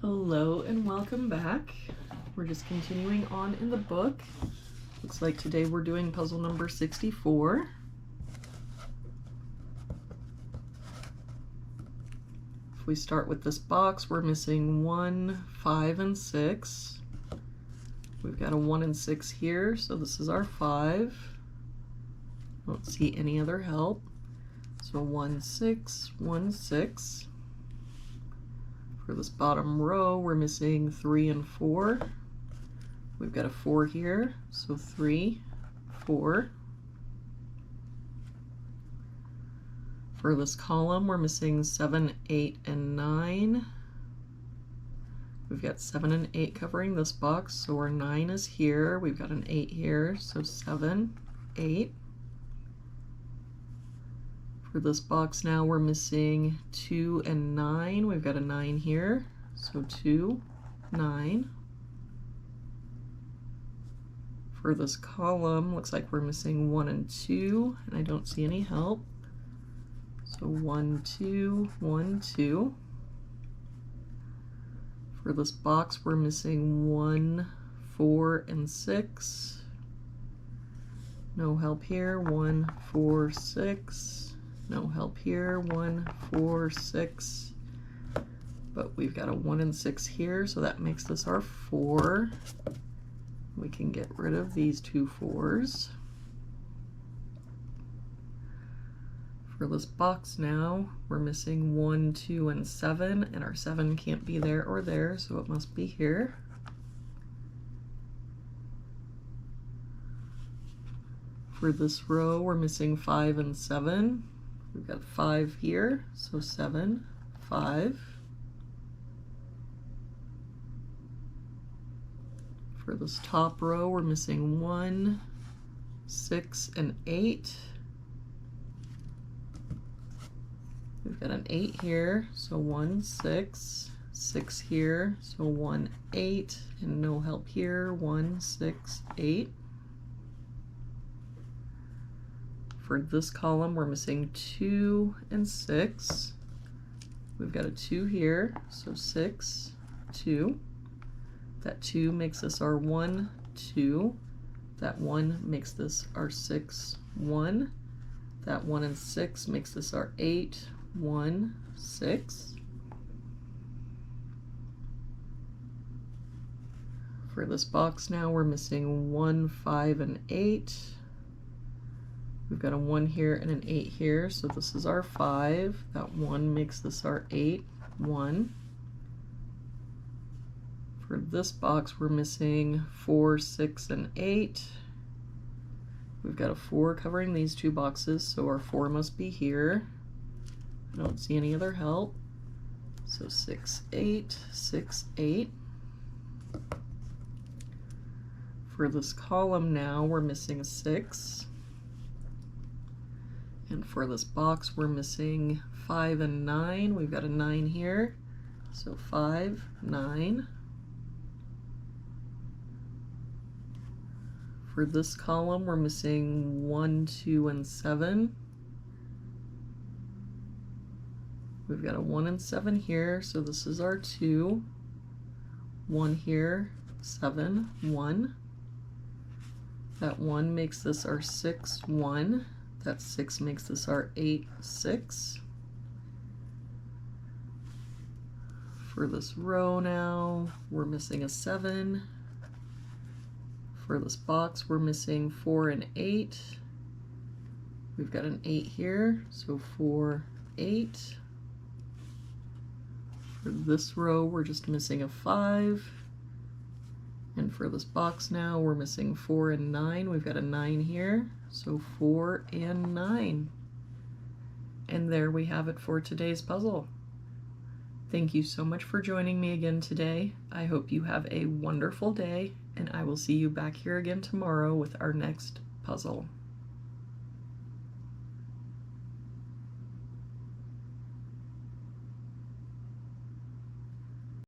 Hello and welcome back. We're just continuing on in the book. Looks like today we're doing puzzle number 64. If we start with this box, we're missing 1, 5, and 6. We've got a 1 and 6 here, so this is our 5. Don't see any other help. So 1, 6, 1, 6. For this bottom row, we're missing 3 and 4. We've got a 4 here, so 3, 4. For this column, we're missing 7, 8, and 9. We've got 7 and 8 covering this box, so our 9 is here. We've got an 8 here, so 7, 8. For this box now, we're missing 2 and 9. We've got a 9 here, so 2, 9. For this column, looks like we're missing 1 and 2, and I don't see any help. So 1, 2, 1, 2. For this box, we're missing 1, 4, and 6. No help here. 1, 4, 6. No help here. 1, 4, 6. But we've got a 1 and 6 here, so that makes this our 4. We can get rid of these two 4s. For this box now, we're missing 1, 2, and 7, and our 7 can't be there or there, so it must be here. For this row, we're missing 5 and 7. We've got 5 here, so 7, 5. For this top row, we're missing 1, 6, and 8. We've got an 8 here, so 1, 6, 6 here, so 1, 8, and no help here, 1, 6, 8. For this column, we're missing 2 and 6. We've got a 2 here, so 6, 2. That 2 makes this our 1, 2. That 1 makes this our 6, 1. That 1 and 6 makes this our 8, 1, 6. For this box now, we're missing 1, 5, and 8. We've got a 1 here and an 8 here, so this is our 5. That 1 makes this our 8, 1. For this box, we're missing 4, 6, and 8. We've got a 4 covering these two boxes, so our 4 must be here. I don't see any other help. So 6, 8, 6, 8. For this column now, we're missing a 6. And for this box, we're missing 5 and 9. We've got a 9 here, so 5, 9. For this column, we're missing 1, 2, and 7. We've got a 1 and 7 here, so this is our 2. 1 here, 7, 1. That 1 makes this our 6, 1. That 6 makes this our 8, 6. For this row now, we're missing a 7. For this box, we're missing 4 and 8. We've got an 8 here, so 4, 8. For this row, we're just missing a 5. And for this box now, we're missing 4 and 9. We've got a 9 here, so 4 and 9. And there we have it for today's puzzle. Thank you so much for joining me again today. I hope you have a wonderful day, and I will see you back here again tomorrow with our next puzzle.